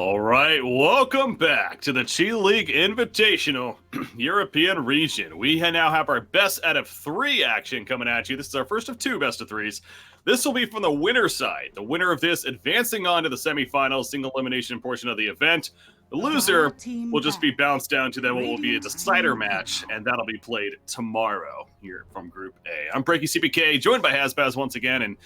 All right, welcome back to the Chi League Invitational European region. We now have our best out of three action coming at you. This is our first of two best of threes. This will be from the winner side. The winner of this advancing on to the semifinals, single elimination portion of the event. The loser will just be bounced down to what will be a decider match, and that'll be played tomorrow here from Group A. I'm Breaky CPK, joined by Hasbaz once again, and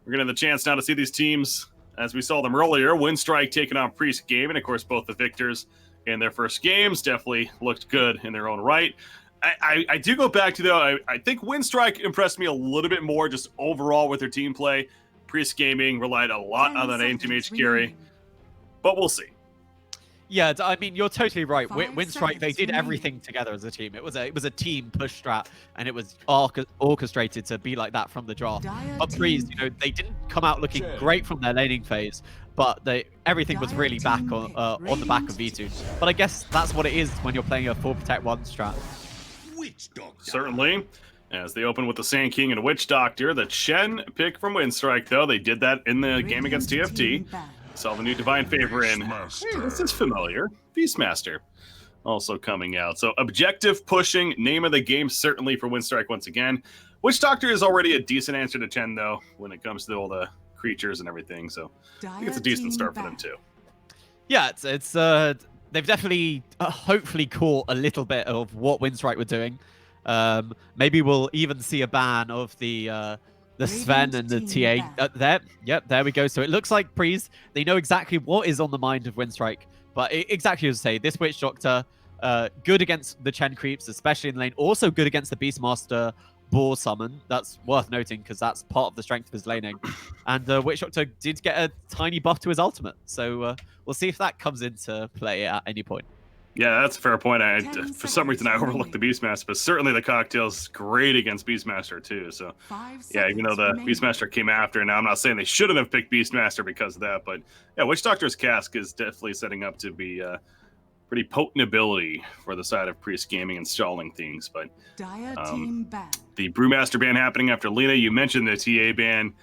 we're going to have the chance now to see these teams as we saw them earlier. Winstrike taking on Pries game, and of course both the victors in their first games definitely looked good in their own right. I do go back to, though, I think Winstrike impressed me a little bit more just overall with their team play. Pries Gaming relied a lot on that aim team H carry, but we'll see. Yeah, I mean, you're totally right. Winstrike, they did everything together as a team. It was a team push strat, and it was orchestrated to be like that from the draft. But Pries, they didn't come out looking great from their laning phase, but everything was really back on the back of V2. But I guess that's what it is when you're playing a 4 Protect 1 strat. Certainly. As they open with the Sand King and Witch Doctor, the Chen pick from Winstrike, though, they did that in the game against TFT. Saw the new Divine Favor in. Hey, this is familiar. Beastmaster also coming out. So objective pushing, name of the game certainly for Winstrike once again. Witch Doctor is already a decent answer to Chen, though, when it comes to all the creatures and everything. So I think it's a decent start for them, too. Yeah, it's they've definitely hopefully caught a little bit of what Winstrike were doing. Maybe we'll even see a ban of the Sven and the TA there. Yep, there we go. So it looks like Pries, they know exactly what is on the mind of Winstrike. But exactly as I say, this Witch Doctor, good against the Chen creeps, especially in lane. Also good against the Beastmaster Boar summon. That's worth noting because that's part of the strength of his laning. And Witch Doctor did get a tiny buff to his ultimate. So we'll see if that comes into play at any point. Yeah, that's a fair point. For some reason, I overlooked the Beastmaster, but certainly the cocktail's great against Beastmaster, too. So, yeah, even though the Beastmaster came after, now I'm not saying they shouldn't have picked Beastmaster because of that, but yeah, Witch Doctor's Cask is definitely setting up to be pretty potent ability for the side of Priest Gaming and stalling things. But the Brewmaster ban happening after Lena, you mentioned the TA ban.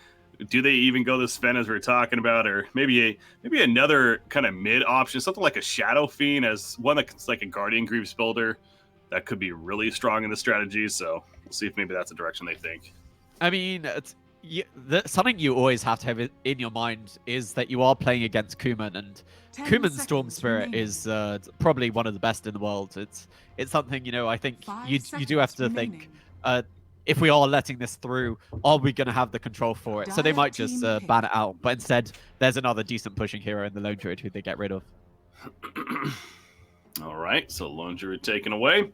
Do they even go the Sven as we were talking about, or maybe another kind of mid option, something like a Shadow Fiend as one that's like a Guardian Greaves builder that could be really strong in the strategy. So we'll see if maybe that's a direction they think. I mean, something you always have to have in your mind is that you are playing against Kuman, and Kuman's Storm Spirit is probably one of the best in the world. It's something, I think you do have to think. If we are letting this through, are we going to have the control for it? So they might just ban it out. But instead, there's another decent pushing hero in the Lone Druid who they get rid of. All right, so Lone Druid taken away.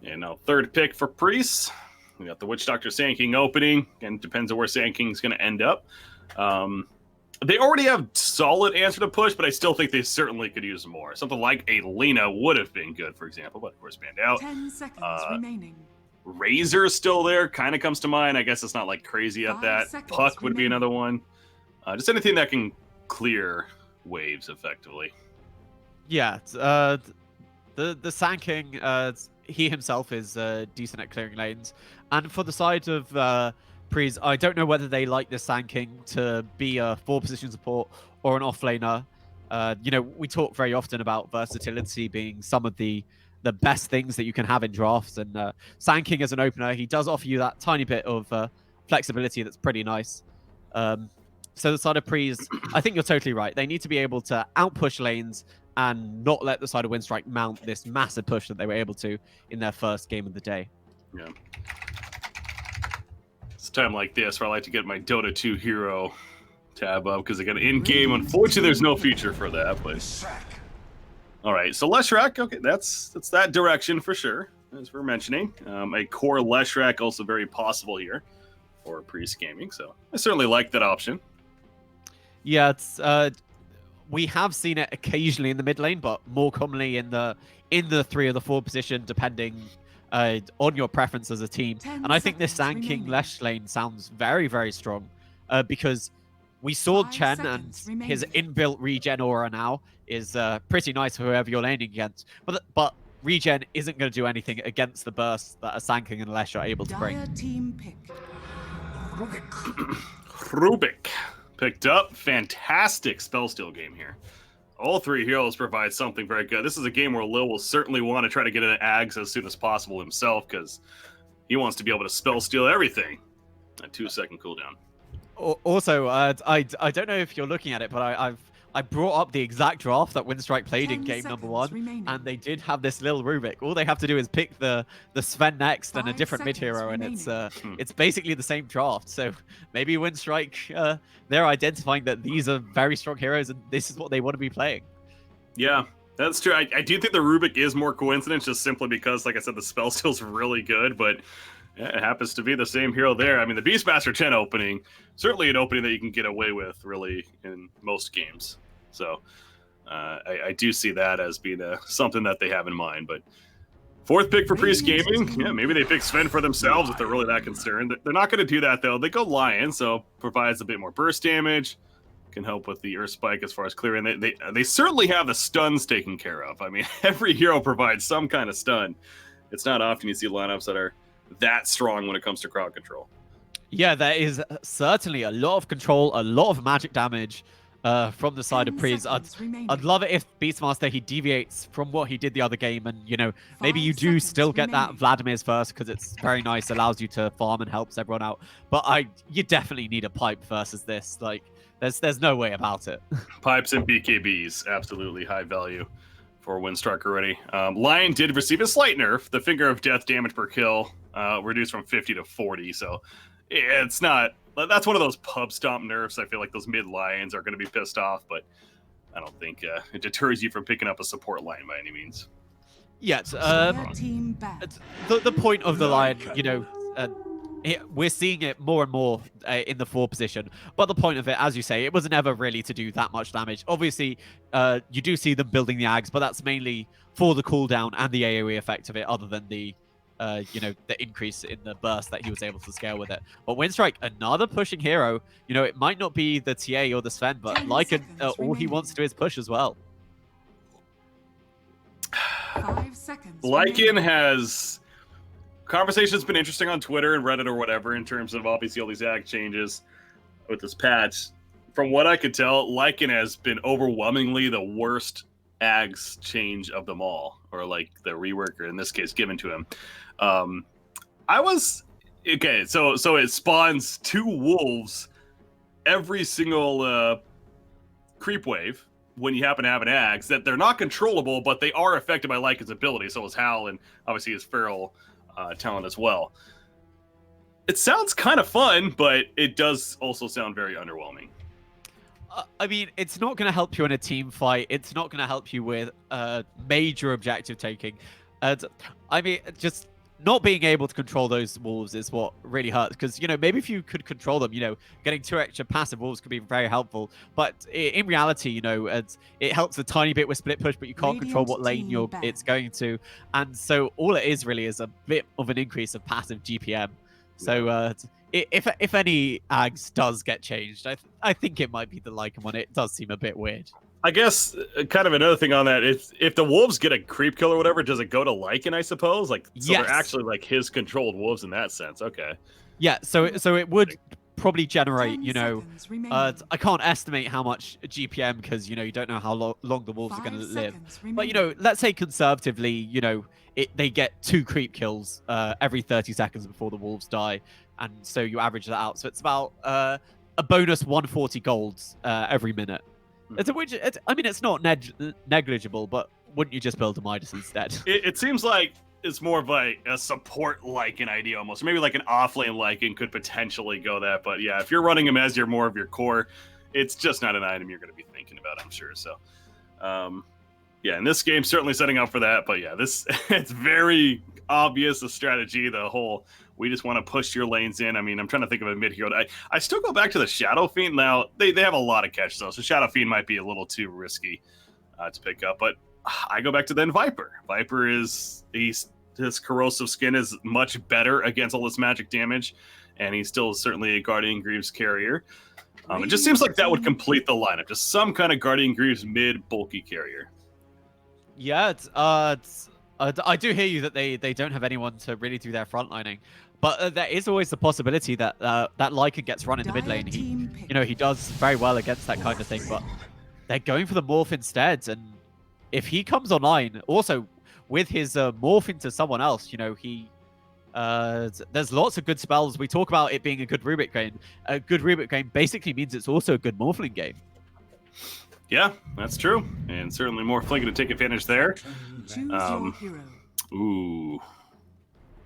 And now third pick for Priest. We got the Witch Doctor Sand King opening. And depends on where Sand King's going to end up. They already have solid answer to push, but I still think they certainly could use more. Something like a Lena would have been good, for example, but of course banned out. 10 seconds remaining. Razor still there, kind of comes to mind. I guess it's not like crazy at that. Puck would be another one. Just anything that can clear waves effectively. Yeah, the Sand King, he himself is decent at clearing lanes. And for the side of Pries, I don't know whether they like the Sand King to be a 4-position support or an offlaner. We talk very often about versatility being some of the best things that you can have in drafts, and Sand King as an opener, he does offer you that tiny bit of flexibility that's pretty nice. So the side of Pries, I think you're totally right. They need to be able to out-push lanes and not let the side of Winstrike mount this massive push that they were able to in their first game of the day. Yeah. It's a time like this where I like to get my Dota 2 hero tab up because I got an in-game. Unfortunately, there's no feature for that, but... All right, so Leshrac, okay, that's that direction for sure, as we're mentioning. A core Leshrac also very possible here for Priest Gaming, so I certainly like that option. Yeah, it's we have seen it occasionally in the mid lane, but more commonly in the 3 or the 4 position, depending on your preference as a team. And I think this Sand King Lesh lane sounds very, very strong because we saw Chen and his inbuilt regen aura now is pretty nice for whoever you're laning against. But regen isn't going to do anything against the burst that a Sand King and Lesh are able to bring. Rubik picked up. Fantastic spell steal game here. All three heroes provide something very good. This is a game where Lil will certainly want to try to get into Ags as soon as possible himself because he wants to be able to spell steal everything. A 2-second cooldown. Also, I don't know if you're looking at it, but I brought up the exact draft that Winstrike played in game number 1, remaining. and they did have this little Rubik. All they have to do is pick the Sven next and a 5 different mid seconds hero, and remaining. it's basically the same draft. So maybe Winstrike, they're identifying that these are very strong heroes, and this is what they want to be playing. Yeah, that's true. I do think the Rubik is more coincidence, just simply because, like I said, the spell steal's really good, but yeah, it happens to be the same hero there. I mean, the Beastmaster 10 opening, certainly an opening that you can get away with, really, in most games. So I do see that as being something that they have in mind. But fourth pick for Priest Gaming, yeah, maybe they pick Sven for themselves if they're really that concerned. They're not going to do that, though. They go Lion, so provides a bit more burst damage, can help with the Earth Spike as far as clearing. They certainly have the stuns taken care of. I mean, every hero provides some kind of stun. It's not often you see lineups that are that strong when it comes to crowd control. Yeah, there is certainly a lot of control, a lot of magic damage from the side of Pries. I'd love it if Beastmaster, he deviates from what he did the other game, and maybe you do still get that Vladimir's first because it's very nice, allows you to farm and helps everyone out. But you definitely need a pipe versus this. Like, there's no way about it. Pipes and BKBs, absolutely high value for Winstrike already. Lion did receive a slight nerf. The Finger of Death damage per kill reduced from 50 to 40, so it's not. That's one of those pub stomp nerfs. I feel like those mid Lions are going to be pissed off, but I don't think it deters you from picking up a support line by any means. Yeah, the point of the Lion, we're seeing it more and more in the 4 position. But the point of it, as you say, it was never really to do that much damage. Obviously, you do see them building the Ags, but that's mainly for the cooldown and the AoE effect of it, other than the increase in the burst that he was able to scale with it. But Winstrike, another pushing hero. It might not be the TA or the Sven, but Lycan, all he wants to do is push as well. 5 seconds. Lycan has... Conversation's been interesting on Twitter and Reddit or whatever in terms of obviously all these ag changes with this patch. From what I could tell, Lycan has been overwhelmingly the worst ags change of them all, or like the reworker in this case given to him. So it spawns 2 wolves every single creep wave when you happen to have an ags that they're not controllable, but they are affected by Lycan's ability. So is Hal, and obviously his feral talent as well. It sounds kind of fun, but it does also sound very underwhelming. I mean, it's not going to help you in a team fight. It's not going to help you with major objective taking. I mean, just not being able to control those wolves is what really hurts. Because, maybe if you could control them, getting 2 extra passive wolves could be very helpful. But in reality, it helps a tiny bit with split push, but you can't control what lane it's going to. And so all it is really is a bit of an increase of passive GPM. So if any Ags does get changed, I think it might be the Lycan one. It does seem a bit weird. I guess kind of another thing on that is if the wolves get a creep kill or whatever, does it go to Lycan, I suppose? Like, so yes. They're actually like his controlled wolves in that sense. Okay. Yeah, so it would probably generate, I can't estimate how much GPM because, you don't know how long the wolves are going to live. But, let's say conservatively, they get 2 creep kills every 30 seconds before the wolves die. And so you average that out. So it's about a bonus 140 golds every minute. It's not negligible, but wouldn't you just build a Midas instead? It seems like it's more of like a support Lycan idea almost. Maybe like an offlane Lycan could potentially go that. But yeah, if you're running him as more of your core, it's just not an item you're going to be thinking about, I'm sure. So, yeah, in this game, certainly setting up for that. But yeah, it's very obvious the strategy, the whole we just want to push your lanes in. I mean, I'm trying to think of a mid hero. I still go back to the Shadow Fiend. Now, they have a lot of catch, though, so Shadow Fiend might be a little too risky to pick up. But I go back to then Viper. Viper his corrosive skin is much better against all this magic damage, and he's still certainly a Guardian Greaves carrier. It just seems like that would complete the lineup. Just some kind of Guardian Greaves mid bulky carrier. Yeah, I do hear you that they don't have anyone to really do their frontlining, but there is always the possibility that that Lycan gets run in the mid lane. He does very well against that kind of thing. But they're going for the morph instead. And if he comes online, also with his morph into someone else, you know, there's lots of good spells. We talk about it being a good Rubik game. A good Rubik game basically means it's also a good Morphling game. Yeah, that's true, and certainly Morphling to take advantage there. Choose your hero. Ooh,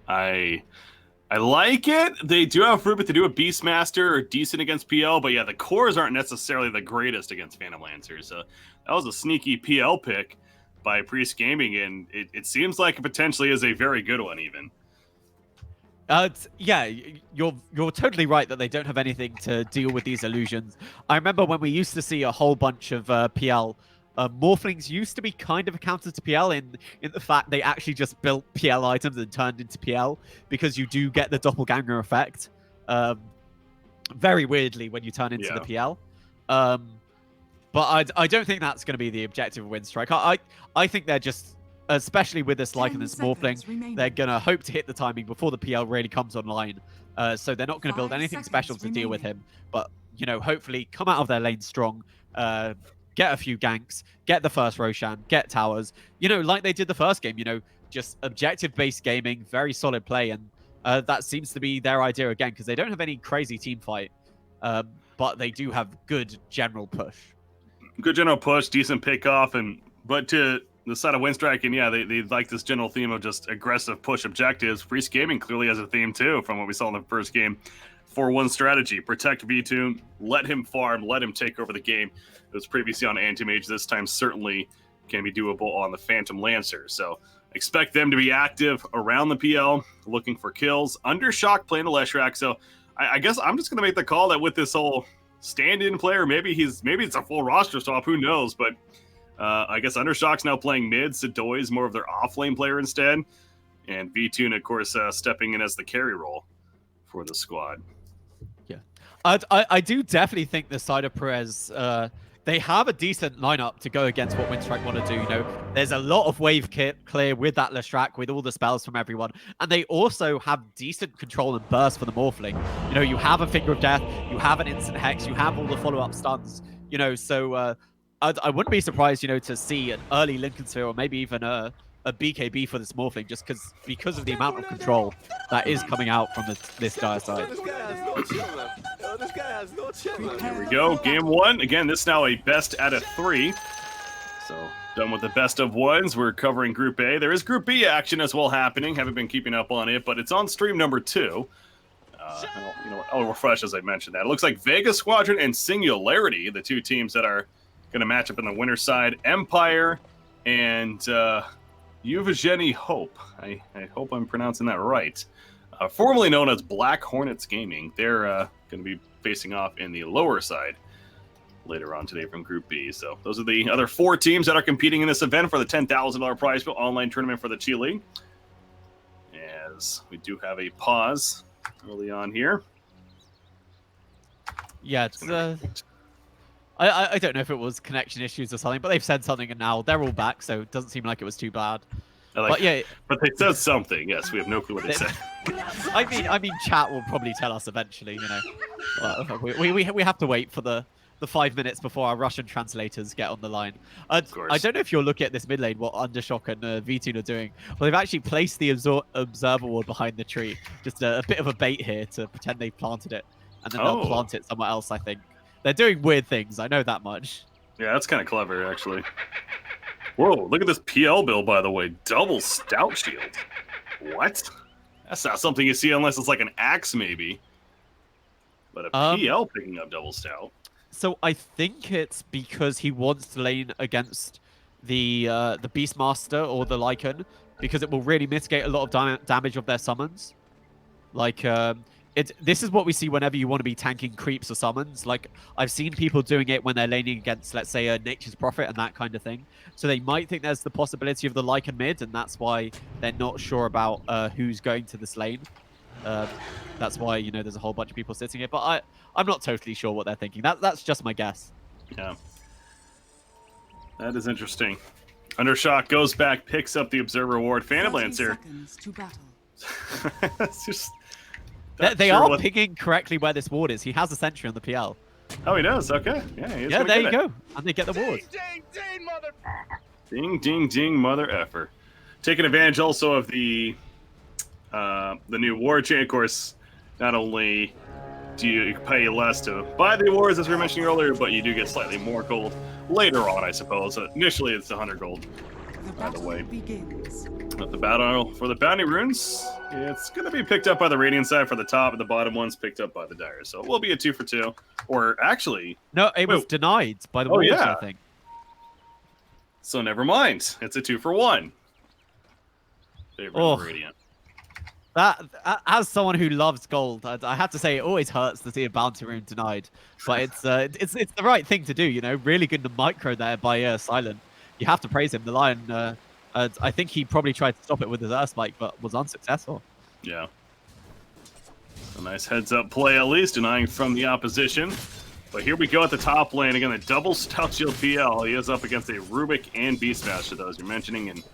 I like it. They do have Rubik to do a Beastmaster or decent against PL, but yeah, the cores aren't necessarily the greatest against Phantom Lancers. So that was a sneaky PL pick by Pries Gaming, and it seems like it potentially is a very good one even. Yeah, you're totally right that they don't have anything to deal with these illusions. I remember when we used to see a whole bunch of PL. Morphlings used to be kind of a counter to PL in the fact they actually just built PL items and turned into PL, because you do get the doppelganger effect very weirdly when you turn into the PL. But I don't think that's going to be the objective of Winstrike. I think they're just, especially with this Lycan and this Morphling, they're going to hope to hit the timing before the PL really comes online. So they're not going to build anything special to deal with him. But, you know, hopefully come out of their lane strong, get a few ganks, get the first Roshan, get towers. You know, like they did the first game, you know, just objective-based gaming, very solid play. And that seems to be their idea again, because they don't have any crazy team fight. But they do have good general push. Good general push, decent pickoff, but to the side of Winstrike, and yeah, they like this general theme of just aggressive push objectives. Pries Gaming clearly has a theme too, from what we saw in the first game. 4-1 strategy: protect V2, let him farm, let him take over the game. It was previously on Anti-Mage. This time certainly can be doable on the Phantom Lancer. So expect them to be active around the PL, looking for kills. Undershock playing the Leshrac. So I guess I'm just going to make the call that with this whole stand-in player, maybe it's a full roster swap, who knows, but I guess Undershock's now playing mid, Sadoy's more of their off-lane player instead, and V2, of course, stepping in as the carry role for the squad. Yeah, I do definitely think the side of Pries, they have a decent lineup to go against what Winstrike want to do. You know, there's a lot of wave kit clear with that Leshrac, with all the spells from everyone, and they also have decent control and burst for the Morphling. You know, you have a Finger of Death, you have an instant hex, you have all the follow-up stuns. You know, so I wouldn't be surprised, you know, to see an early Lincoln Sphere or maybe even a BKB for this Morphling, just because of the amount of control that is coming out from this dire side. Here we go, game one. Again, this is now a best out of 3. So done with the best of ones. We're covering Group A. There is Group B action as well happening. Haven't been keeping up on it, but it's on stream number 2. I'll refresh as I mentioned that. It looks like Vega Squadron and Singularity, the two teams that are going to match up in the winner side. Empire and Uvageni Hope. I hope I'm pronouncing that right. Formerly known as Black Hornets Gaming. They're going to be facing off in the lower side later on today from Group B. So those are the other 4 teams that are competing in this event for the $10,000 prize pool online tournament for the Chi League. As we do have a pause early on here. Yeah, it's I don't know if it was connection issues or something, but they've said something and now they're all back, so it doesn't seem like it was too bad. But yeah, but they said something. Yes, we have no clue what they said. I mean, chat will probably tell us eventually. You know, we have to wait for the 5 minutes before our Russian translators get on the line. I don't know if you'll look at this mid lane, what Undershock and V2 are doing. Well, they've actually placed the observer ward behind the tree. Just a bit of a bait here to pretend they've planted it, and then they'll plant it somewhere else, I think. They're doing weird things, I know that much. Yeah, that's kind of clever, actually. Whoa, look at this PL build, by the way. Double Stout Shield. What? That's not something you see unless it's like an axe, maybe. But a PL picking up Double Stout. So I think it's because he wants to lane against the Beastmaster or the Lycan, because it will really mitigate a lot of damage of their summons. Like, this is what we see whenever you want to be tanking creeps or summons. Like, I've seen people doing it when they're laning against, let's say, a Nature's Prophet and that kind of thing. So they might think there's the possibility of the Lycan mid, and that's why they're not sure about who's going to this lane. That's why, you know, there's a whole bunch of people sitting here. But I'm not totally sure what they're thinking. That's just my guess. Yeah. That is interesting. Undershock goes back, picks up the Observer Ward. Phantom Lancer. It's just... They are picking correctly where this ward is. He has a sentry on the PL. Oh, he does. Okay. Yeah, he's Yeah, gonna there get you it. go. And they get the ward. Ding, ding, ding, mother effer. Taking advantage also of the new war chain. Of course, not only do you pay less to buy the awards, as we were mentioning earlier, but you do get slightly more gold later on, I suppose. Initially, it's 100 gold. The By the battle way. begins. But the battle for the bounty runes, it's going to be picked up by the Radiant side for the top, and the bottom one's picked up by the Dire. So it will be a 2 for 2. Or actually, No, it was wait. denied by the Oh, wards, yeah. I think. So never mind. It's a 2 for 1. Favorite Oh. Radiant. That, as someone who loves gold, I have to say it always hurts to see a bounty rune denied. But it's the right thing to do, you know. Really good in the micro there by Silent. You have to praise him. The Lion, I think he probably tried to stop it with his Earth Spike, but was unsuccessful. Yeah. A nice heads-up play, at least, denying from the opposition. But here we go at the top lane. Again, a double Stout Shield PL. He is up against a Rubik and Beastmaster, those you're mentioning, and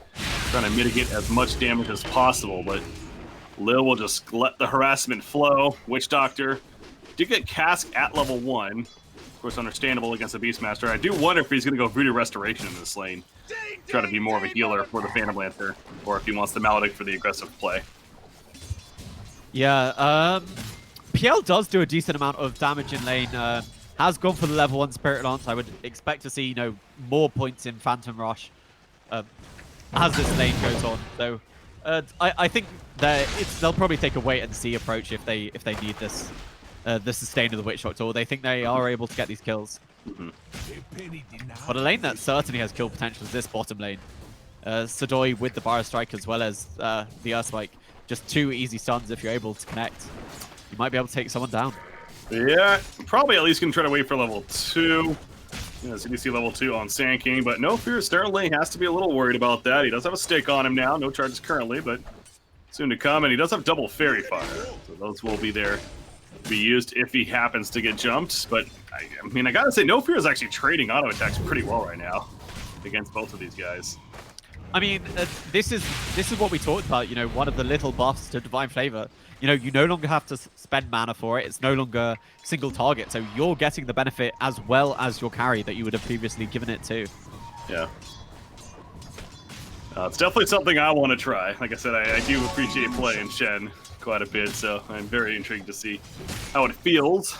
trying to mitigate as much damage as possible. But Lil will just let the harassment flow. Witch Doctor did get Cask at level 1. Of course, understandable against a Beastmaster. I do wonder if he's going to go Voodoo Restoration in this lane. Try to be more of a healer for the Phantom Lancer, or if he wants the Maledict for the aggressive play. Yeah, PL does do a decent amount of damage in lane. Has gone for the level 1 Spirit Lance. I would expect to see, you know, more points in Phantom Rush as this lane goes on. So I think that they'll probably take a wait and see approach if they need this the sustain of the Witch Doctor, or they think they are able to get these kills. But a lane that certainly has kill potential is this bottom lane. Sadoi with the Winstrike as well as the Earth Spike. Just 2 easy stuns if you're able to connect. You might be able to take someone down. Yeah, probably at least going to try to wait for level 2. Yeah, CDC level 2 on Sand King, but no fear, Sterling has to be a little worried about that. He does have a stake on him now, no charges currently, but soon to come, and he does have double Fairy Fire, so those will be there to be used if he happens to get jumped. But I mean, I gotta say, No Fear is actually trading auto attacks pretty well right now against both of these guys. I mean, this is what we talked about. You know, one of the little buffs to Divine Flavor. You know, you no longer have to spend mana for it. It's no longer single target, so you're getting the benefit as well as your carry that you would have previously given it to. Yeah. It's definitely something I want to try. Like I said, I do appreciate playing Shen quite a bit, so I'm very intrigued to see how it feels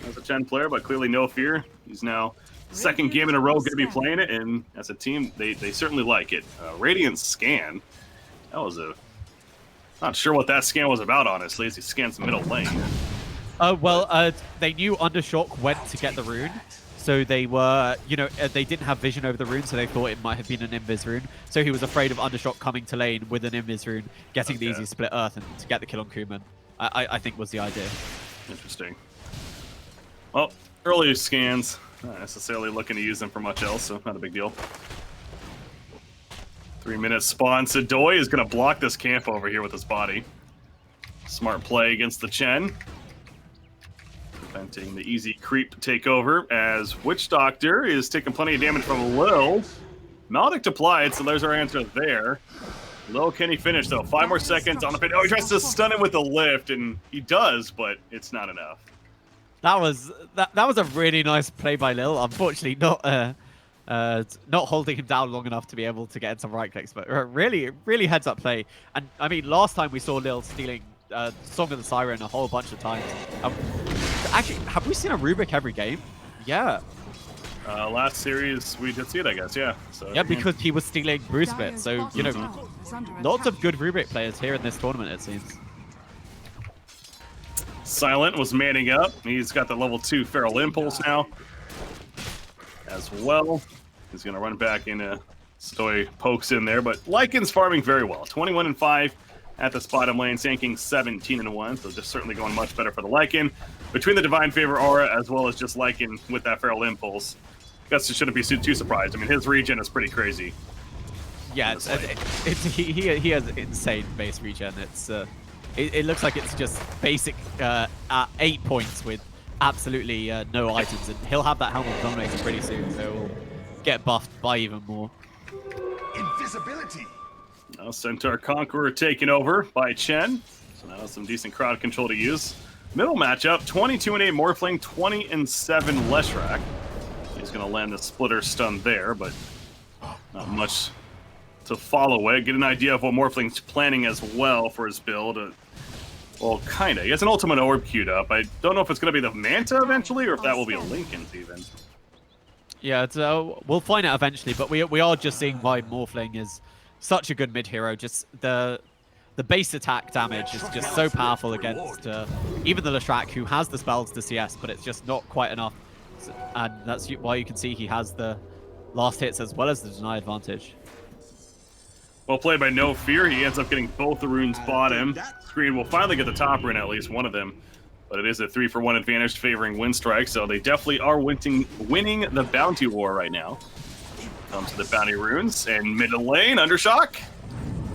as a Shen player, but clearly No Fear. He's now second game in a row going to be playing it, and as a team, they certainly like it. Radiant Scan. That was a... Not sure what that scan was about, honestly, as he scans the middle lane. They knew Undershock went to get the rune, so they were, you know, they didn't have vision over the rune, so they thought it might have been an Invis rune. So he was afraid of Undershock coming to lane with an Invis rune, getting the easy split earth, and to get the kill on Kuman. I think was the idea. Interesting. Well, early scans, not necessarily looking to use them for much else, so not a big deal. 3-minute spawn. Sadoi is going to block this camp over here with his body. Smart play against the Chen. Preventing the easy creep takeover as Witch Doctor is taking plenty of damage from Lil. Maledict applied, so there's our answer there. Lil, can he finish though? 5 more seconds on the pin. Oh, he tries to stun him with the lift, and he does, but it's not enough. That was a really nice play by Lil. Unfortunately, not holding him down long enough to be able to get into right clicks, but really heads up play. And I mean, last time we saw Lil stealing Song of the Siren a whole bunch of times. Actually, have we seen a Rubik every game? Yeah. Last series we did see it, I guess. Yeah. So yeah, because he was stealing Bruce Bit. So you know, lots of good Rubik players here in this tournament, it seems. Silent was manning up. He's got the level 2 Feral Impulse now as well. He's going to run back into Stoy pokes in there, but Lycan's farming very well. 21-5 at this bottom lane, Sanking 17-1, so just certainly going much better for the Lycan. Between the Divine Favor aura as well as just Lycan with that Feral Impulse, I guess you shouldn't be too surprised. I mean, his regen is pretty crazy. Yeah, he has insane base regen. It looks like it's just basic 8 points with absolutely no items, and he'll have that Helm of Dominator pretty soon, so he'll get buffed by even more. Invisibility. Now Centaur Conqueror taken over by Chen, so now some decent crowd control to use. Middle matchup, 22-8 Morphling, 20-7 Leshrac. He's going to land the splitter stun there, but not much to follow it. Get an idea of what Morphling's planning as well for his build. Well, kind of. He has an Ultimate Orb queued up. I don't know if it's going to be the Manta eventually, or if that will be a Linken's even. Yeah, it's, we'll find out eventually, but we are just seeing why Morphling is such a good mid-hero. Just the base attack damage is just so powerful against even the Leshrac, who has the spells to CS, but it's just not quite enough. And that's why you can see he has the last hits as well as the deny advantage. Well played by No Fear. He ends up getting both the runes bottom. Screen will finally get the top rune, at least one of them. But it is a 3-for-1 advantage favoring Winstrike, so they definitely are winning the bounty war right now. Comes to the bounty runes, and middle lane, Undershock.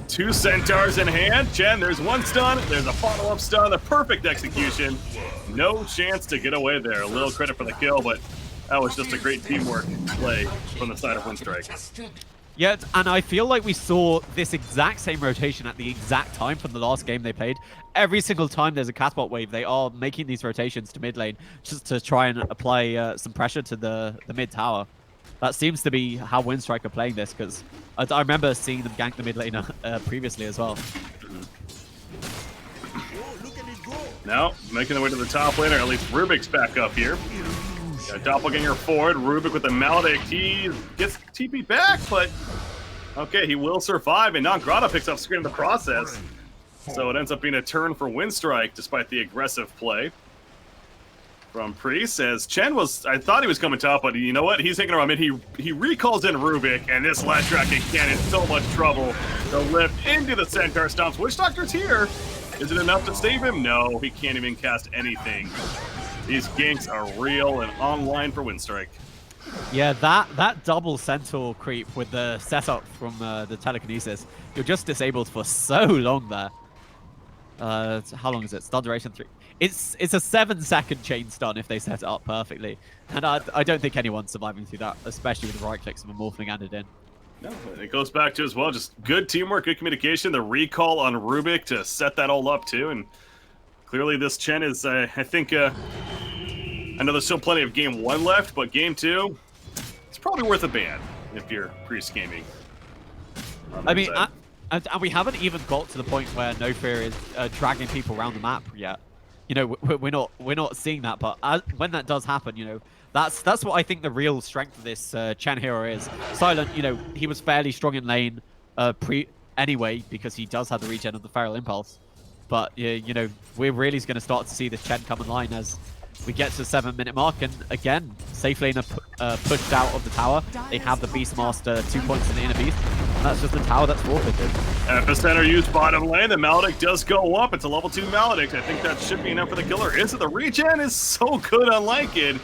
2 centaurs in hand. Chen, there's one stun, there's a follow-up stun, the perfect execution. No chance to get away there. A little credit for the kill, but that was just a great teamwork play from the side of Winstrike. Yeah, and I feel like we saw this exact same rotation at the exact time from the last game they played. Every single time there's a Catbot wave, they are making these rotations to mid lane just to try and apply some pressure to the mid tower. That seems to be how Winstrike are playing this, because I remember seeing them gank the mid lane previously as well. Now, making their way to the top lane, or at least Rubik's back up here. Got Doppelganger forward, Rubik with the Maledict. He gets TP back, but okay, he will survive, and Nongrata picks up screen in the process. So it ends up being a turn for Winstrike, despite the aggressive play from Pries. As Chen was, I thought he was coming top, but you know what? He's hanging around mid. He recalls in Rubik, and this Leshrac again in so much trouble. The lift into the Centaur stomps. Witch Doctor's here. Is it enough to save him? No, he can't even cast anything. These ganks are real and online for Winstrike. Yeah, that double Centaur creep with the setup from the telekinesis, you're just disabled for so long there. How long is it? Stun duration 3. It's a 7-second chain stun if they set it up perfectly, and I don't think anyone's surviving through that, especially with the right clicks of a Morphling and it in. No, it goes back to as well, just good teamwork, good communication, the recall on Rubik to set that all up too, and clearly this Chen is, I think, I know there's still plenty of game 1 left, but game 2, it's probably worth a ban if you're pre-scheming. I mean, and we haven't even got to the point where No Fear is dragging people around the map yet. You know, we're not seeing that, but when that does happen, you know, that's what I think the real strength of this Chen hero is. Silent, you know, he was fairly strong in lane anyway because he does have the regen of the Feral Impulse. But you know, we're really going to start to see this Chen come online as we get to the 7-minute mark, and again, safe lane are pushed out of the tower. They have the Beastmaster 2 points in the inner beast, and that's just the tower that's forfeited. Epicenter used bottom lane. The Maledict does go up. It's a level 2 Maledict. I think that should be enough for the killer. Is it? The regen is so good on Lycan,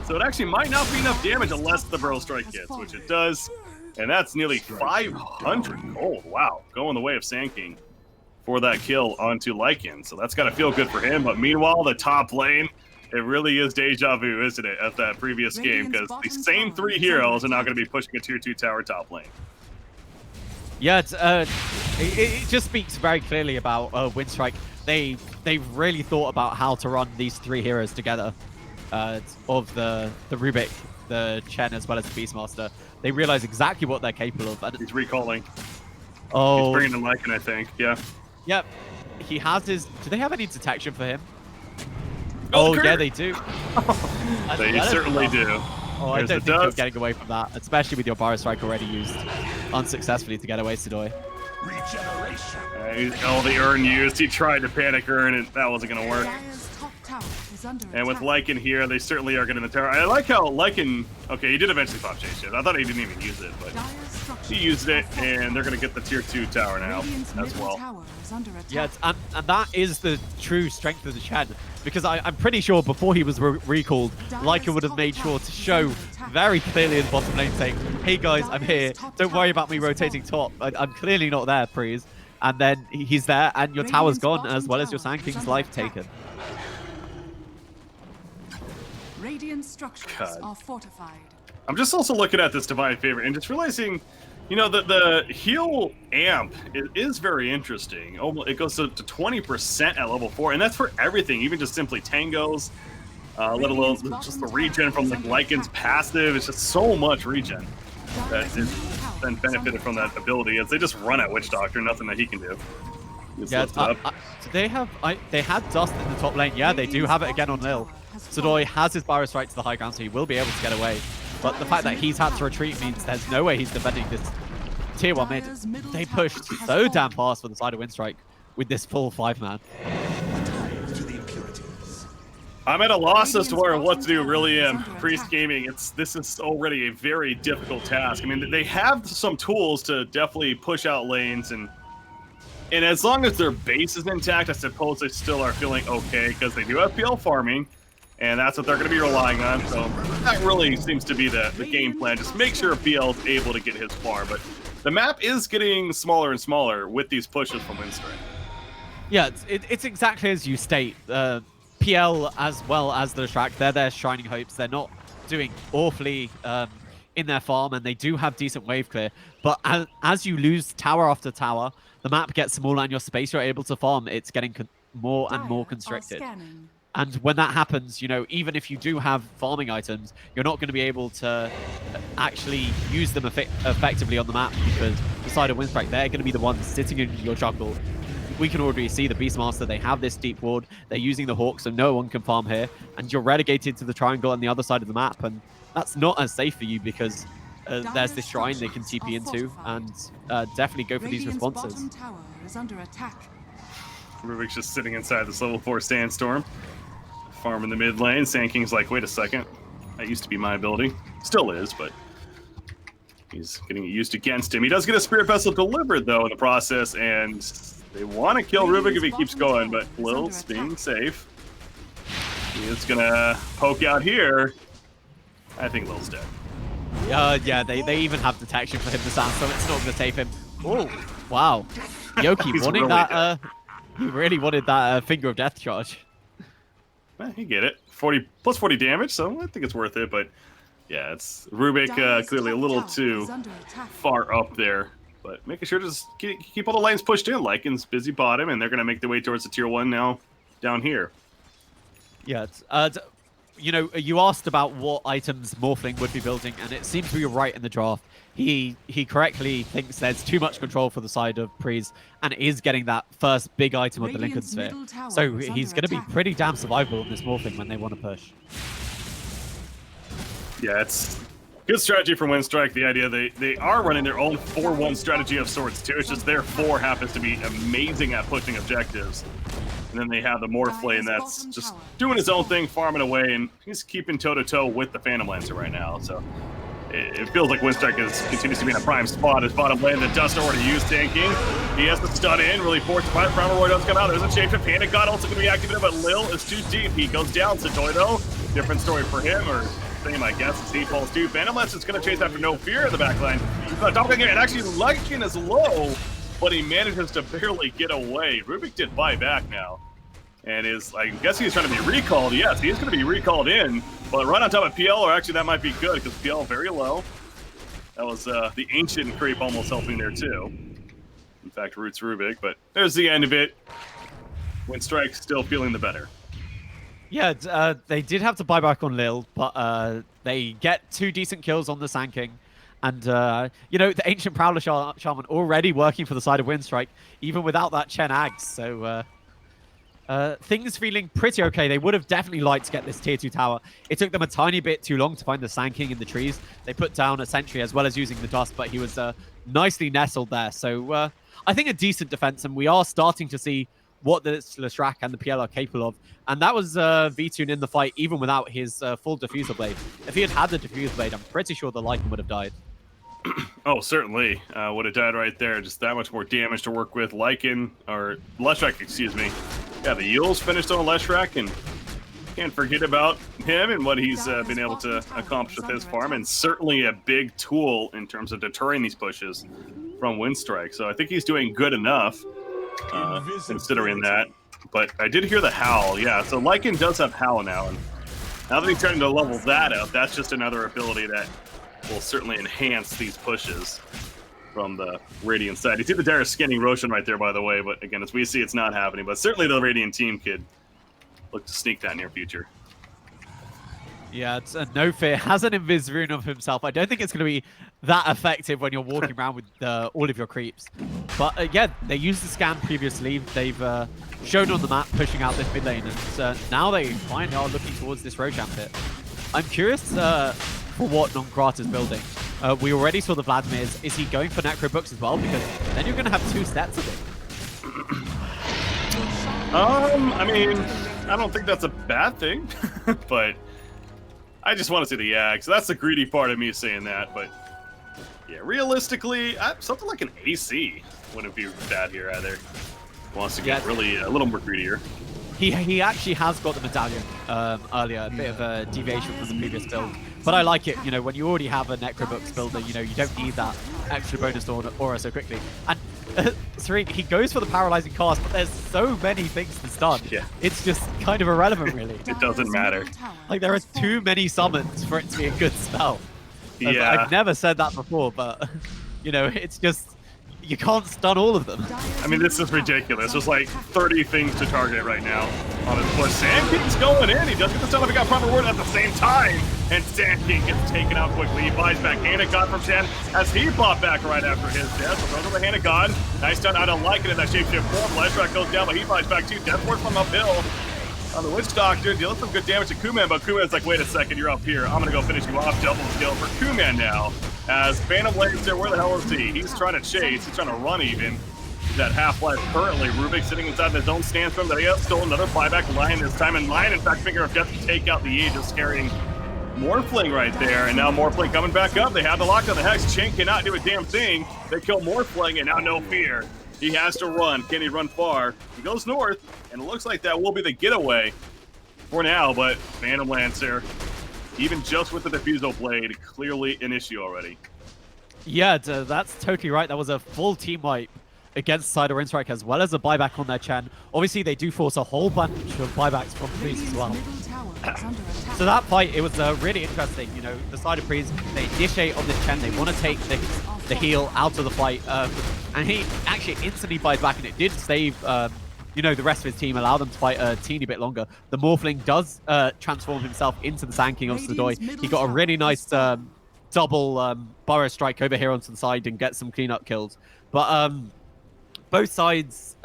so it actually might not be enough damage unless the Burrow Strike hits, which it does. And that's nearly 500 gold. Wow, going the way of Sand King for that kill onto Lycan. So that's got to feel good for him. But meanwhile, the top lane, it really is deja vu, isn't it, at that previous game? Because the same 3 heroes are now going to be pushing a tier 2 tower top lane. Yeah, it just speaks very clearly about Winstrike. They've really thought about how to run these 3 heroes together, of the Rubik, the Chen, as well as the Beastmaster. They realize exactly what they're capable of. And he's recalling. Oh, he's bringing in Lycan, I think. Yeah. Yep. He has his. Do they have any detection for him? Oh, yeah, they do. They certainly do. Oh, I don't think you're getting away from that, especially with your Burrow Strike already used unsuccessfully to get away, Sidoi. Regeneration. Oh, the Urn used. He tried to panic Urn, and that wasn't going to work. And with Lycan here, they certainly are getting the tower. I like how Lycan... Okay, he did eventually pop Chase Shift. I thought he didn't even use it, but he used it, and they're going to get the tier 2 tower now as well. Yeah, and that is the true strength of the Chen, because I'm pretty sure before he was recalled, Lycan would have made sure to show very clearly in the bottom lane saying, hey guys, I'm here. Don't worry about me rotating top. I'm clearly not there, Pries. And then he's there, and your tower's gone, as well as your Sand King's life taken. Radiant structures are fortified. I'm just also looking at this Divine Favor and just realizing You know, the heal amp is very interesting. It goes to 20% at level 4, and that's for everything, even just simply tangos, let alone just the regen from like Lycan's passive. It's just so much regen that is then benefited from that ability as they just run at Witch Doctor, nothing that he can do. Yeah, they had Dust in the top lane. Yeah, they do have it again on Lil. Sudoi has his Virus right to the high ground, so he will be able to get away. But the fact that he's had to retreat means there's no way he's defending this tier 1 mid. They pushed so damn fast for the side of Winstrike with this full 5-man. I'm at a loss as to what to do, really am. Priest Gaming, this is already a very difficult task. I mean, they have some tools to definitely push out lanes, and as long as their base is intact, I suppose they still are feeling okay, because they do have PL farming, and that's what they're going to be relying on. So that really seems to be the game plan. Just make sure PL is able to get his farm. But the map is getting smaller and smaller with these pushes from Winstrike. Yeah, it's exactly as you state. PL as well as the Leshrac, they're their shining hopes. They're not doing awfully in their farm, and they do have decent wave clear. But as you lose tower after tower, the map gets smaller and your space you're able to farm, it's getting more and more constricted. And when that happens, you know, even if you do have farming items, you're not going to be able to actually use them effectively on the map, because the side of Winstrike, they're going to be the ones sitting in your jungle. We can already see the Beastmaster, they have this deep ward, they're using the Hawk, so no one can farm here, and you're relegated to the triangle on the other side of the map, and that's not as safe for you, because there's this shrine they can TP into, and definitely go for these responses. Rubik's just sitting inside this level 4 Sandstorm. Farm in the mid lane. Sand King's like, wait a second. That used to be my ability. Still is, but he's getting it used against him. He does get a Spirit Vessel delivered, though, in the process, and they want to kill Rubik if he keeps going, but Lil's being safe. He is going to poke out here. I think Lil's dead. Yeah, they even have detection for him to stand, so it's not going to save him. Oh, wow. Yoki wanting really that. He really wanted that Finger of Death charge. You get it. 40 plus 40 damage, so I think it's worth it. But yeah, it's Rubik clearly a little too far up there. But making sure to just keep all the lanes pushed in. Lycan's busy bottom, and they're going to make their way towards the tier 1 now down here. Yeah, you know, you asked about what items Morphling would be building, and it seems to be right in the draft. He correctly thinks there's too much control for the side of Pries, and is getting that first big item of the Lincoln Sphere. So he's going to be pretty damn survivable in this Morphling when they want to push. Yeah, it's good strategy from Winstrike. The idea they are running their own 4-1 strategy of sorts too. It's just their 4 happens to be amazing at pushing objectives. And then they have the Morph lane that's just doing his own thing, farming away, and he's keeping toe-to-toe with the Phantom Lancer right now. So it feels like Winstrike continues to be in a prime spot. His bottom lane, the Dust already used tanking. He has to stun in, really force the fight. Primal Roy does come out. There's a change of Panic God also going to be activated, but Lil is too deep. He goes down. Satoy, though, different story for him, or same, I guess, as he falls too. Phantom Lancer's going to chase after No Fear in the backline. He's not dropping here, and actually Lycan is low, but he manages to barely get away. Rubik did buy back now. And I guess he's trying to be recalled. Yes, he is going to be recalled in, but right on top of PL, or actually that might be good, because PL very low. That was the Ancient creep almost helping there too. In fact, roots Rubik, but there's the end of it. Winstrike still feeling the better. Yeah, they did have to buy back on Lil, but they get 2 decent kills on the Sand King. And, you know, the Ancient Prowler Shaman already working for the side of Winstrike, even without that Chen Ags. So things feeling pretty okay. They would have definitely liked to get this tier 2 tower. It took them a tiny bit too long to find the Sand King in the trees. They put down a sentry as well as using the Dust, but he was nicely nestled there. So I think a decent defense, and we are starting to see what the Leshrac and the PL are capable of. And that was V-Tune in the fight, even without his full Diffuser Blade. If he had had the Diffuser Blade, I'm pretty sure the Lycan would have died. Oh, certainly. Would have died right there. Just that much more damage to work with. Lycan, or Leshrac, excuse me. Yeah, the Yule's finished on Leshrac, and can't forget about him and what he's been able to accomplish with his farm, and certainly a big tool in terms of deterring these pushes from Winstrike. So I think he's doing good enough, considering that. But I did hear the Howl, yeah. So Lycan does have Howl now, and now that he's trying to level that up, that's just another ability that will certainly enhance these pushes. from the Radiant side. You see the Darius scanning Roshan right there, by the way, but again, as we see, it's not happening. But certainly the Radiant team could look to sneak that near future. Yeah, it's No Fear has an invis rune of himself. I don't think it's going to be that effective when you're walking around with all of your creeps. But yeah, they used the scan previously. They've shown on the map pushing out this mid lane, and now they finally are looking towards this Roshan pit. I'm curious for what Non-Grata's building. We already saw the Vladimir's. Is he going for Necro Books as well? Because then you're going to have 2 sets of it. I mean, I don't think that's a bad thing, but I just want to see the Yag. So that's the greedy part of me saying that. But yeah, realistically, something like an AC wouldn't be bad here either. Wants to get really a little more greedier. He actually has got the medallion earlier, a bit of a deviation from the previous build. But I like it, you know, when you already have a Necrobooks builder, you know, you don't need that extra bonus aura so quickly. And Serene, he goes for the paralyzing cast, but there's so many things to stun. Yeah. It's just kind of irrelevant, really. It doesn't matter. Like, there are too many summons for it to be a good spell. Yeah. I've never said that before, but, you know, it's just... You can't stun all of them. I mean, this is ridiculous. There's like 30 things to target right now on his push. Sand King's going in. He does get the stun if he got proper word at the same time. And Sand King gets taken out quickly. He buys back Hand of God from Shen as he popped back right after his death. So throws on the Hand of God. Nice stun. I don't like it in that shapeshift form. Leshrac goes down, but he buys back too. Death Force from uphill. On the Witch Doctor, dealing some good damage to Kuman, but Kuman's like, wait a second, you're up here. I'm gonna go finish you off. Double kill for Kuman now. As Phantom Lancer, where the hell is he? He's trying to chase, he's trying to run even. That half-life currently. Rubik sitting inside his own stance from there. He has stolen another buyback. Lion this time, and Lion, in fact, Finger of Death to take out the Aegis, carrying Morphling right there. And now Morphling coming back up. They have the lockdown. The Hex Chain cannot do a damn thing. They kill Morphling, and now No Fear. He has to run. Can he run far? He goes north, and it looks like that will be the getaway for now, but Phantom Lancer, even just with the Diffusal Blade, clearly an issue already. Yeah, that's totally right. That was a full team wipe against side of Winstrike, as well as a buyback on their Chen. Obviously, they do force a whole bunch of buybacks from Pries as well. So that fight, it was really interesting. You know, the side of Pries, they initiate on this Chen. They want to take the heal out of the fight. And he actually instantly buys back, and it did save... you know, the rest of his team, allow them to fight a teeny bit longer. The Morphling does transform himself into the Sand King of Sudoi. He got a really nice double Burrow Strike over here onto the side and get some cleanup kills. But both sides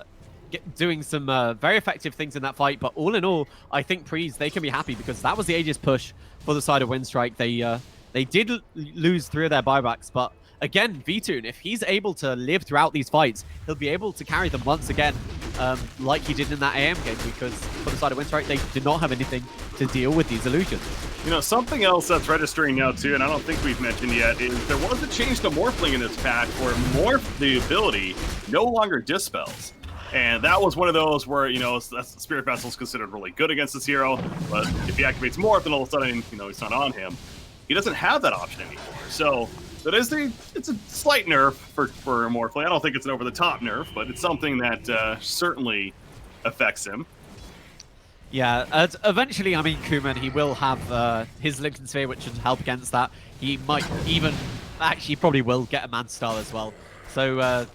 doing some very effective things in that fight. But all in all, I think Pries, they can be happy because that was the Aegis push for the side of Winstrike. They did lose 3 of their buybacks, but again, Vtoon, if he's able to live throughout these fights, he'll be able to carry them once again, like he did in that AM game, because for the side of Winstrike, they did not have anything to deal with these illusions. You know, something else that's registering now, too, and I don't think we've mentioned yet, is there was a change to Morphling in this patch where Morph, the ability, no longer dispels. And that was one of those where, you know, Spirit Vessel's considered really good against this hero, but if he activates Morph, then all of a sudden, you know, he's not on him. He doesn't have that option anymore. So it's a slight nerf for Morphling. I don't think it's an over-the-top nerf, but it's something that certainly affects him. Yeah, eventually, I mean, Kuman, he will have his Lincoln Sphere, which should help against that. He might even, actually, probably will get a Man-Star as well. So,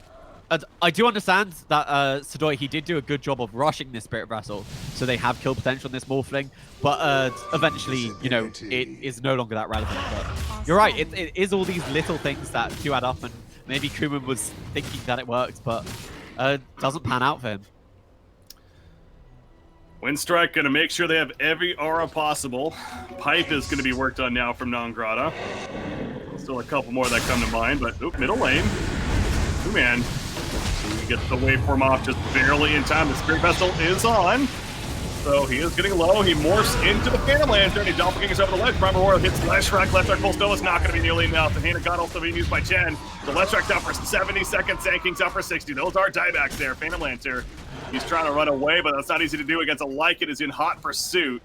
I do understand that Sudoi, he did do a good job of rushing this Spirit Vessel, so they have kill potential in this Morphling, but eventually, you know, it is no longer that relevant. But you're right, it is all these little things that do add up, and maybe Kuman was thinking that it worked, but doesn't pan out for him. Winstrike going to make sure they have every aura possible. Pipe is going to be worked on now from Non-Grata. Still a couple more that come to mind, but middle lane. Ooh, man. He gets the waveform off just barely in time. The Spirit Vessel is on. So he is getting low. He morphs into the Phantom Lantern. He doppelgangers over the ledge. Primal Roar hits Leshrac. Leshrac full still is not going to be nearly enough. The Hand of God also being used by Chen. The Leshrac's out for 70 seconds. Sand King's out for 60. Those are diebacks there. Phantom Lantern. He's trying to run away, but that's not easy to do against a Lycan is in hot pursuit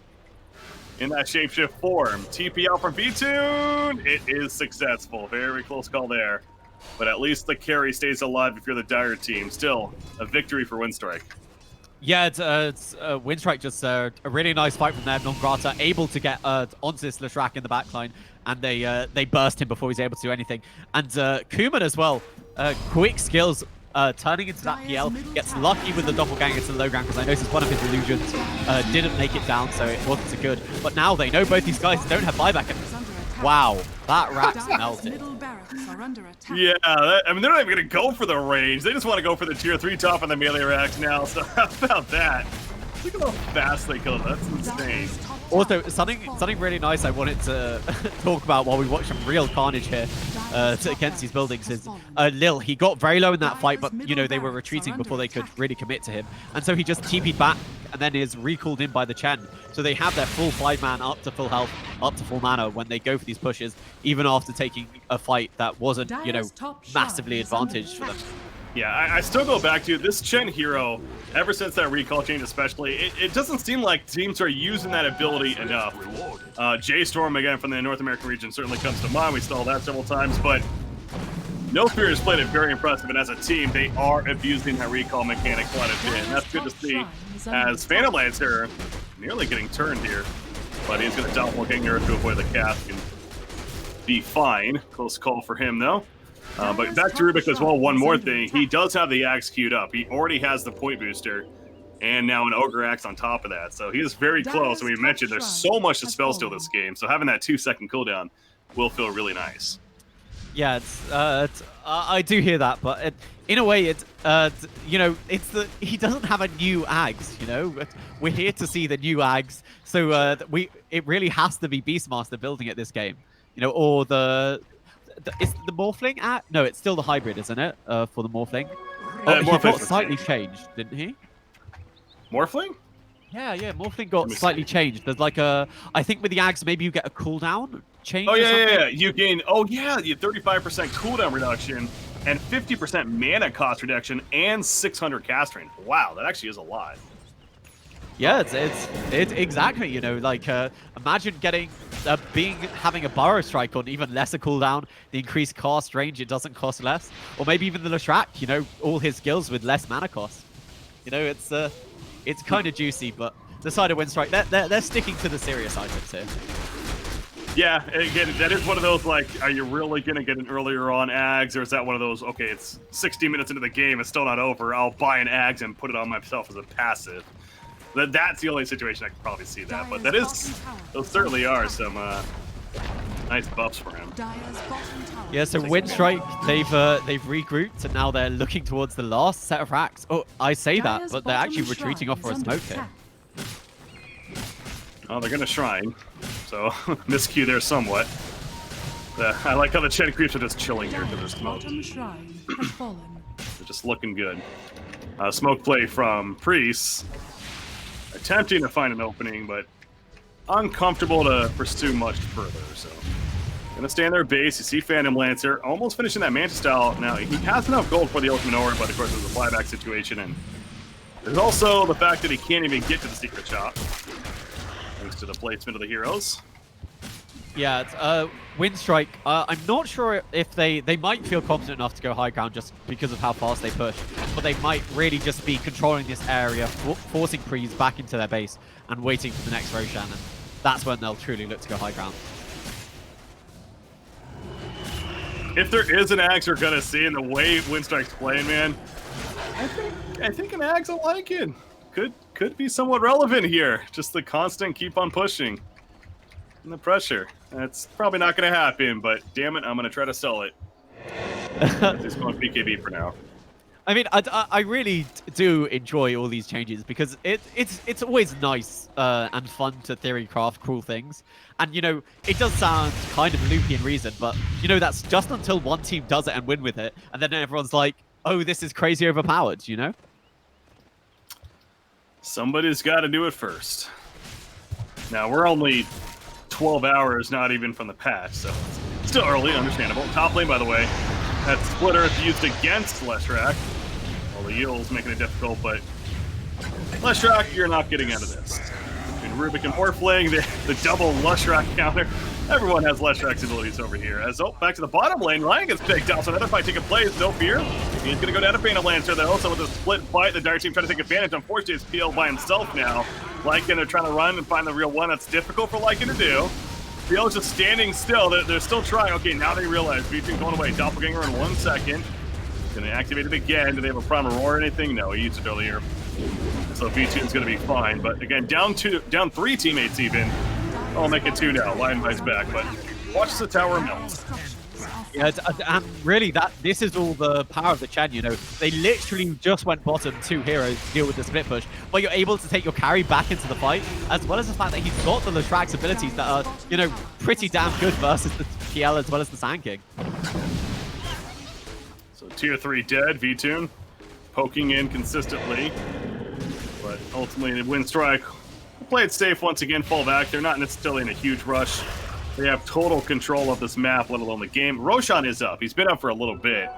in that shapeshift form. TP out from Vtoon. It is successful. Very close call there. But at least the carry stays alive if you're the Dire team. Still, a victory for Winstrike. Yeah, it's Winstrike just a really nice fight from there. Non-Grata able to get onto this Leshrac in the backline, and they burst him before he's able to do anything. And Kuman as well. quick skills. Turning into that PL, gets lucky with the doppelganger to the low ground because I noticed one of his illusions didn't make it down, so it wasn't so good. But now they know both these guys don't have buyback. And wow, that Rax melted. Middle barracks are under attack. Yeah, I mean, they're not even going to go for the range. They just want to go for the tier 3 top on the melee racks now. So how about that? Look at how fast they killed. That's insane. Also, something really nice I wanted to talk about while we watch some real carnage here against these buildings is Lil. He got very low in that fight, but you know they were retreating before they could really commit to him, and so he just TP'd back and then is recalled in by the Chen. So they have their full 5-man up to full health, up to full mana when they go for these pushes, even after taking a fight that wasn't, you know, massively advantaged for them. Yeah, I still go back to this Chen hero, ever since that recall change especially, it doesn't seem like teams are using that ability enough. J-Storm, again, from the North American region certainly comes to mind. We saw that several times, but No Fear has played it very impressive, and as a team, they are abusing that recall mechanic quite a bit, and that's good to see as Phantom Lancer nearly getting turned here, but he's going to doppelganger to avoid the cast and be fine. Close call for him, though. But back to Rubik as well, one more thing. He does have the axe queued up. He already has the point booster, and now an Ogre Axe on top of that. So he is very close. And we mentioned there's so much to spell steal this game, so having that 2-second cooldown will feel really nice. Yeah, I do hear that, but in a way, you know, he doesn't have a new Ags. You know, we're here to see the new Ags, so it really has to be Beastmaster building it this game. You know, or is the Morphling at? No, it's still the hybrid, isn't it? For the Morphling. Oh, he got slightly changed, didn't he? Morphling? Yeah, Morphling got slightly changed. There's like I think with the Ags, maybe you get a cooldown change. Oh, yeah. You gain, you have 35% cooldown reduction and 50% mana cost reduction and 600 cast range. Wow, that actually is a lot. Yeah, it's exactly, you know, like imagine having a Burrow Strike on even lesser cooldown, the increased cast range, it doesn't cost less, or maybe even the Leshrac, you know, all his skills with less mana cost. You know, it's kind of juicy, but the side of Winstrike, they're sticking to the serious items here. Yeah, again, that is one of those, like, are you really going to get an earlier on Ags, or is that one of those, okay, it's 60 minutes into the game, it's still not over, I'll buy an Ags and put it on myself as a passive. That's the only situation I can probably see that, but those certainly are some nice buffs for him. Yeah, so Winstrike, they've regrouped, and now they're looking towards the last set of racks. Oh, I say that, but they're actually retreating off for a smoke here. Oh, they're going to Shrine, so miscue there somewhat. I like how the Chen creeps are just chilling here because there's smoke. They're just looking good. Smoke play from Pries. Attempting to find an opening, but uncomfortable to pursue much further, so gonna stay in their base. You see Phantom Lancer almost finishing that Manta style. Now he has enough gold for the Ultimate Aura, but of course there's a flyback situation, and there's also the fact that he can't even get to the Secret Shop thanks to the placement of the heroes. Yeah, it's, Winstrike, I'm not sure if they might feel confident enough to go high ground just because of how fast they push, but they might really just be controlling this area, forcing Pries back into their base and waiting for the next Roshan, and that's when they'll truly look to go high ground. If there is an Axe we're gonna see in the way Winstrike's playing, man, I think an Axe I like it. Could be somewhat relevant here. Just the constant keep on pushing. And the pressure. That's probably not going to happen, but damn it, I'm going to try to sell it. Just going BKB for now. I mean, I really do enjoy all these changes because it's always nice and fun to theory craft cool things. And, you know, it does sound kind of loopy in reason, but, you know, that's just until one team does it and win with it. And then everyone's like, oh, this is crazy overpowered, you know? Somebody's got to do it first. Now, we're only 12 hours, not even from the patch, so it's still early, understandable. Top lane, by the way, that Split Earth used against Leshrac. Well, the Yield's making it difficult, but Leshrac, you're not getting out of this. Between Rubik and Morphling, the double Leshrac counter. Everyone has Leshrac's abilities over here. As back to the bottom lane, Ryan gets picked up, so another fight taking place, No Fear. He's going to go down to Phantom Lancer, though, so with a split fight, the Dark Team trying to take advantage. Unfortunately, it's PL by himself now. Lycan, they're trying to run and find the real one. That's difficult for Lycan to do. PL is just standing still. They're still trying. Okay, now they realize Beatrice going away. Doppelganger in 1 second. Gonna activate it again. Do they have a prime roar or anything? No, he used it earlier. So V2's gonna be fine. But again, down 3 teammates even. I'll make it 2 now. Lion Vice back, but watch the tower melt. Yeah, and really, this is all the power of the Chen. You know, they literally just went bottom 2 heroes to deal with the split push, but you're able to take your carry back into the fight, as well as the fact that he's got the Leshrax's abilities that are, you know, pretty damn good versus the PL as well as the Sand King. So tier 3 dead, V-Tune poking in consistently, but ultimately the Winstrike will play it safe once again, fall back. They're not necessarily in a huge rush. They have total control of this map, let alone the game. Roshan is up. He's been up for a little bit.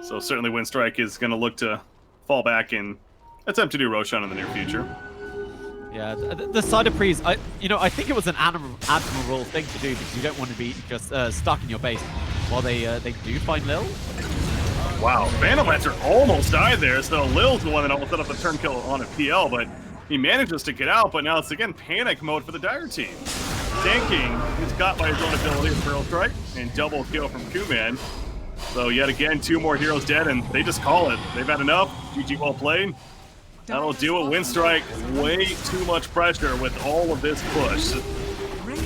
So certainly Winstrike is going to look to fall back and attempt to do Roshan in the near future. Yeah, the side of Pries, I think it was an admirable thing to do because you don't want to be just stuck in your base while they do find Lil. Wow, Phantom Lancer almost died there, so Lil's the one that almost set up the turn kill on a PL, but he manages to get out, but now it's again panic mode for the Dire team. Tanking is got by his own ability of Pearl Strike and double kill from Kuman. So yet again, 2 more heroes dead, and they just call it. They've had enough. GG well played. That'll do it. Winstrike, way too much pressure with all of this push.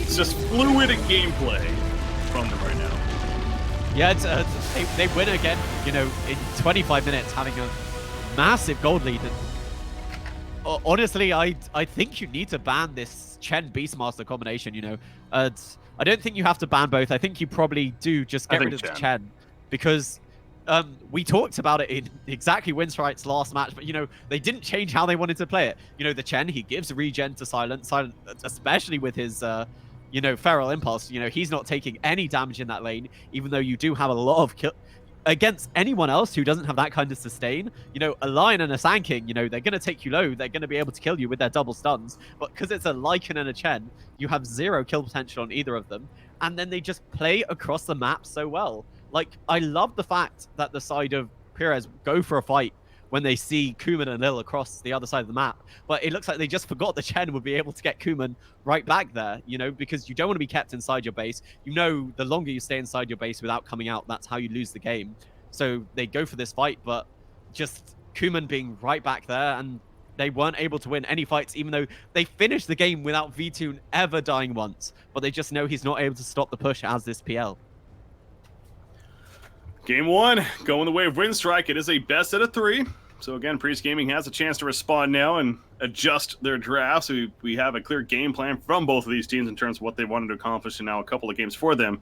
It's just fluid gameplay from them right now. Yeah, they win again, you know, in 25 minutes, having a massive gold lead. And honestly, I think you need to ban this Chen Beastmaster combination, you know. I don't think you have to ban both. I think you probably do just get rid of the Chen. Because we talked about it in exactly Winstrike's last match, but, you know, they didn't change how they wanted to play it. You know, the Chen, he gives regen to Silent, especially with his, you know, Feral Impulse. You know, he's not taking any damage in that lane, even though you do have a lot of kill. Against anyone else who doesn't have that kind of sustain, you know, a Lion and a Sand King, you know, they're going to take you low. They're going to be able to kill you with their double stuns. But because it's a Lycan and a Chen, you have 0 kill potential on either of them. And then they just play across the map so well. Like, I love the fact that the side of Pires go for a fight when they see Kuman and Lil across the other side of the map. But it looks like they just forgot the Chen would be able to get Kuman right back there, you know, because you don't want to be kept inside your base. You know, the longer you stay inside your base without coming out, that's how you lose the game. So they go for this fight, but just Kuman being right back there, and they weren't able to win any fights, even though they finished the game without V-Tune ever dying once. But they just know he's not able to stop the push as this PL. Game 1, going the way of Winstrike. It is a best out of 3. So again, Pries Gaming has a chance to respond now and adjust their draft. So we have a clear game plan from both of these teams in terms of what they wanted to accomplish, and now a couple of games for them.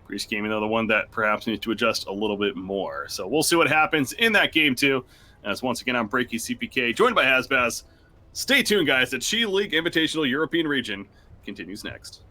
Pries Gaming, though, the one that perhaps needs to adjust a little bit more. So we'll see what happens in that game 2. As once again, I'm Breaky CPK, joined by Hasbaz. Stay tuned, guys. The Chi League Invitational European region continues next.